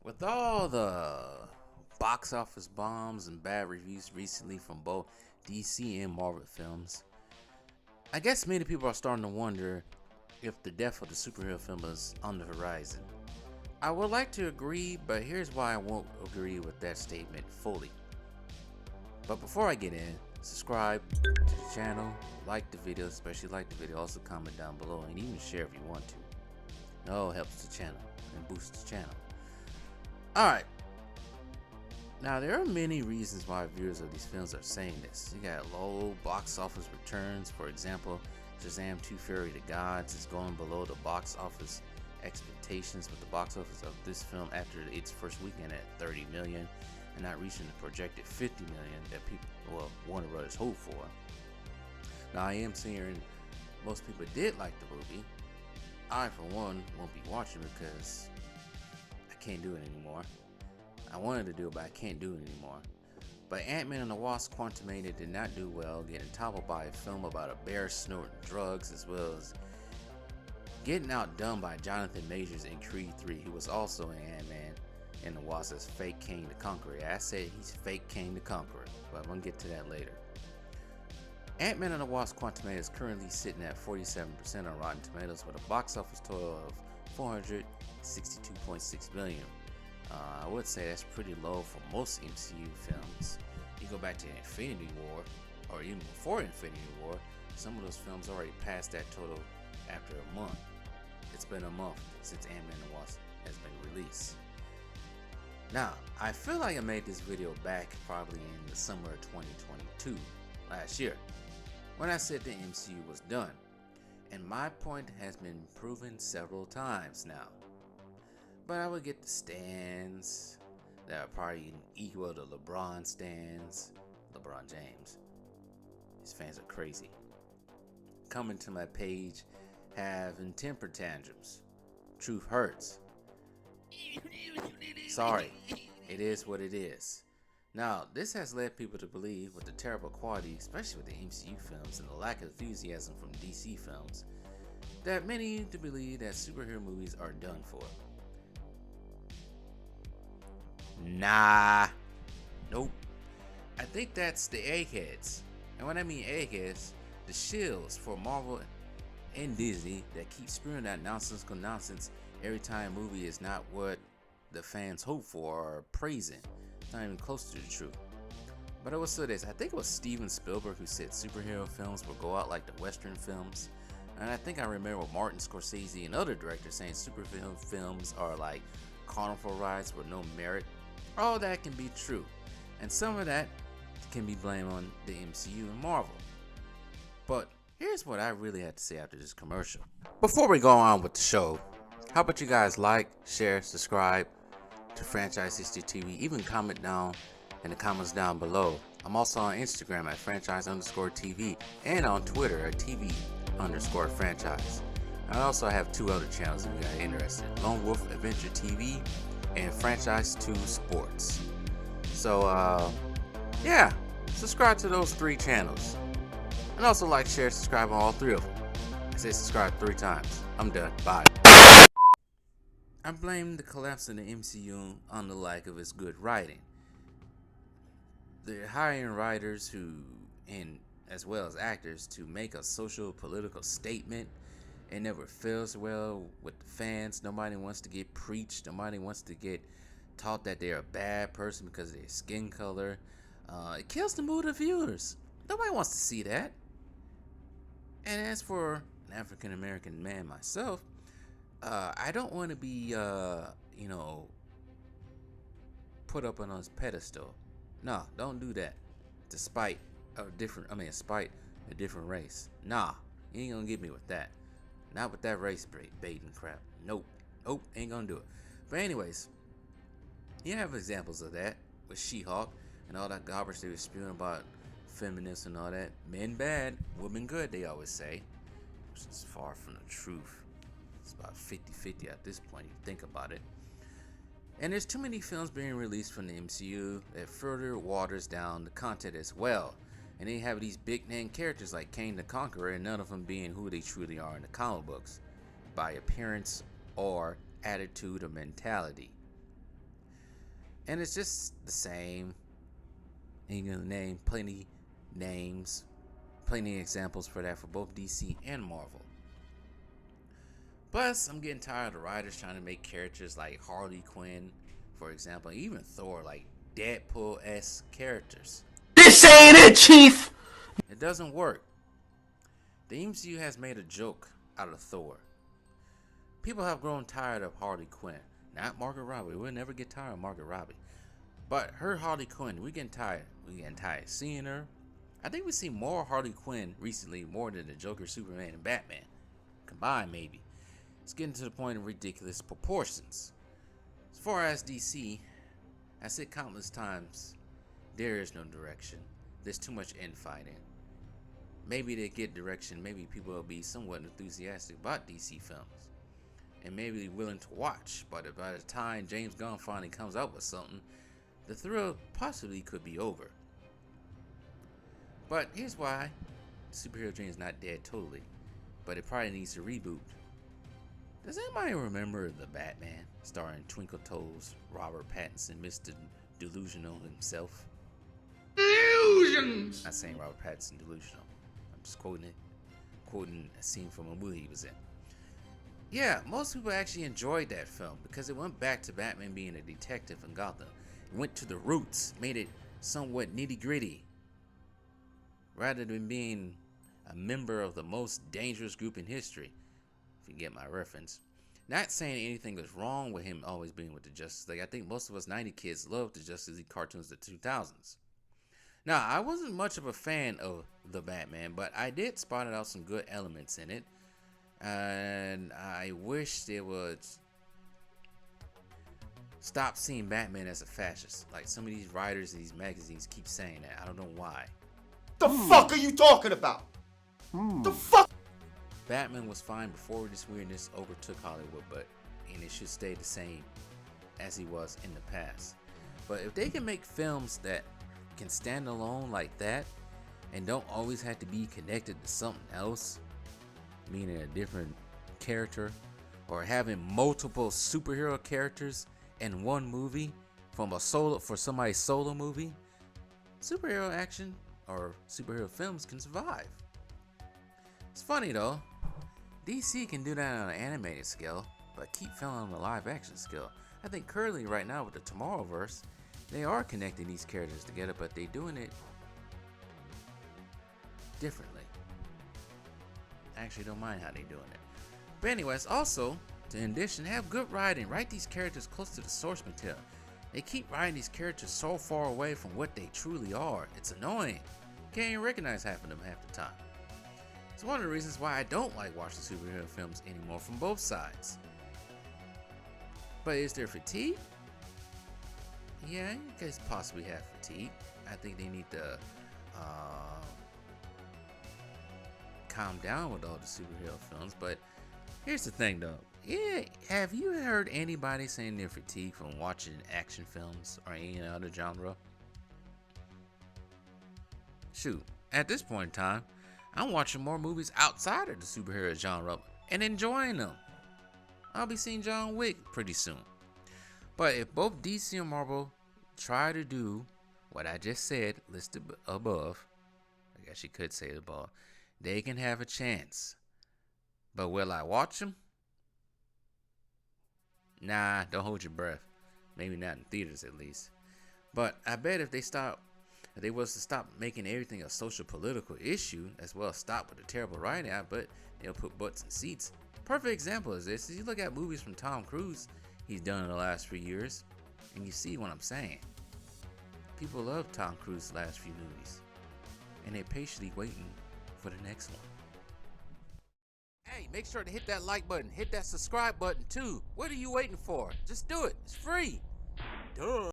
With all the box office bombs and bad reviews recently from both DC and Marvel films, I guess many people are starting to wonder if the death of the superhero film is on the horizon. I would like to agree, but here's why I won't agree with that statement fully. But before I get in, subscribe to the channel, like the video, especially like the video, also comment down below, and even share if you want to. It all helps the channel and boosts the channel. Alright, now there are many reasons why viewers of these films are saying this. You got low box office returns. For example, Shazam 2 Fury of the Gods is going below the box office expectations, with the box office of this film after its first weekend at 30 million and not reaching the projected 50 million that Warner Brothers hoped for. Now I am hearing most people did like the movie. I for one won't be watching because I can't do it anymore. I wanted to do it, but I can't do it anymore. But Ant-Man and the Wasp: Quantumania did not do well, getting toppled by a film about a bear snorting drugs, as well as getting outdone by Jonathan Majors in Creed 3, who was also in Ant-Man and the Wasp as fake Kang the Conqueror. I said he's fake Kang the Conqueror, but I'm going to get to that later. Ant-Man and the Wasp: Quantumania is currently sitting at 47% on Rotten Tomatoes with a box office total of 462.6 million. I would say that's pretty low for most MCU films. You go back to Infinity War, or even before Infinity War, some of those films already passed that total after a month. It's been a month since Ant-Man and the Wasp has been released. Now, I feel like I made this video back probably in the summer of 2022, last year, when I said the MCU was done. And my point has been proven several times now. But I would get the stands that are probably equal to LeBron stands. LeBron James. His fans are crazy. Coming to my page having temper tantrums. Truth hurts. Sorry, it is what it is. Now, this has led people to believe, with the terrible quality, especially with the MCU films, and the lack of enthusiasm from DC films, that many to believe that superhero movies are done for. Nah. Nope. I think that's the Eggheads. And when I mean Eggheads, the shills for Marvel and Disney that keep spewing that nonsensical nonsense every time a movie is not what the fans hope for or praising. Not even close to the truth. But I will say this, I think it was Steven Spielberg who said superhero films will go out like the Western films. And I think I remember Martin Scorsese and other directors saying superhero films are like carnival rides with no merit. All that can be true, and some of that can be blamed on the MCU and Marvel. But here's what I really had to say after this commercial. Before we go on with the show, how about you guys like, share, subscribe to Franchise History TV, even comment down in the comments down below. I'm also on Instagram at franchise_TV and on Twitter at TV_franchise. I also have two other channels if you are interested: Lone Wolf Adventure TV and Franchise 2 Sports. So yeah, subscribe to those three channels. And also like, share, subscribe on all three of them. I say subscribe 3 times. I'm done. Bye. I blame the collapse of the MCU on the lack of its good writing. They're hiring writers and as well as actors to make a social political statement. It never feels well with the fans. Nobody wants to get preached. Nobody wants to get taught that they're a bad person because of their skin color. It kills the mood of viewers. Nobody wants to see that. And as for an African American man myself, I don't want to be, put up on a pedestal. No, don't do that. Spite a different race. Nah, you ain't gonna get me with that. Not with that race baiting crap. Nope, ain't gonna do it. But anyways, you have examples of that with She-Hulk and all that garbage they were spewing about feminists and all that. Men bad, women good, they always say. Which is far from the truth. It's about 50-50 at this point if you think about it. And there's too many films being released from the MCU that further waters down the content as well. And they have these big name characters like Kang the Conqueror, and none of them being who they truly are in the comic books by appearance or attitude or mentality. And it's just the same. And you're gonna name plenty names, plenty of examples for that for both DC and Marvel. Plus, I'm getting tired of the writers trying to make characters like Harley Quinn, for example, even Thor, like Deadpool-esque characters. This ain't it, Chief! It doesn't work. The MCU has made a joke out of Thor. People have grown tired of Harley Quinn. Not Margot Robbie. We'll never get tired of Margot Robbie. But her Harley Quinn, we're getting tired. We're getting tired seeing her. I think we've seen more Harley Quinn recently, more than the Joker, Superman, and Batman. Combined, maybe. It's getting to the point of ridiculous proportions. As far as DC, I said countless times, there is no direction. There's too much infighting. Maybe they get direction. Maybe people will be somewhat enthusiastic about DC films. And maybe willing to watch. But by the time James Gunn finally comes out with something, the thrill possibly could be over. But here's why the superhero dream is not dead totally. But it probably needs a reboot. Does anybody remember The Batman, starring Twinkle Toes, Robert Pattinson, Mr. Delusional himself? Illusions! Not saying Robert Pattinson delusional. I'm just quoting a scene from a movie he was in. Yeah, most people actually enjoyed that film because it went back to Batman being a detective in Gotham. It went to the roots, made it somewhat nitty-gritty, rather than being a member of the most dangerous group in history. If you get my reference. Not saying anything was wrong with him always being with the Justice League. I think most of us 90 kids loved the Justice League cartoons of the 2000s. Now, I wasn't much of a fan of the Batman, but I did spot out some good elements in it. And I wish they would stop seeing Batman as a fascist. Like some of these writers in these magazines keep saying that. I don't know why. The fuck are you talking about? The fuck? Batman was fine before this weirdness overtook Hollywood, and it should stay the same as he was in the past. But if they can make films that can stand alone like that and don't always have to be connected to something else, meaning a different character, or having multiple superhero characters in one movie for somebody's solo movie, superhero action or superhero films can survive. It's funny though, DC can do that on an animated scale, but keep failing on the live action scale. I think currently right now with the Tomorrowverse, they are connecting these characters together, but they're doing it differently. I actually don't mind how they're doing it. But anyways, also, in addition, have good writing. Write these characters close to the source material. They keep writing these characters so far away from what they truly are. It's annoying. You can't even recognize half of them half the time. It's one of the reasons why I don't like watching superhero films anymore from both sides. But is there fatigue? Yeah, you guys possibly have fatigue. I think they need to calm down with all the superhero films. But here's the thing though. Yeah, have you heard anybody saying they're fatigued from watching action films or any other genre? Shoot, at this point in time, I'm watching more movies outside of the superhero genre and enjoying them. I'll be seeing John Wick pretty soon. But if both DC and Marvel try to do what I just said, listed above, I guess you could say above, they can have a chance. But will I watch them? Nah, don't hold your breath. Maybe not in theaters at least. But I bet if they was to stop making everything a social political issue, as well as stop with the terrible writing, I bet they'll put butts in seats. Perfect example is this. If you look at movies from Tom Cruise he's done in the last few years, and you see what I'm saying. People love Tom Cruise's last few movies, and they're patiently waiting for the next one. Hey, make sure to hit that like button, hit that subscribe button too. What are you waiting for? Just do it. It's free. Duh.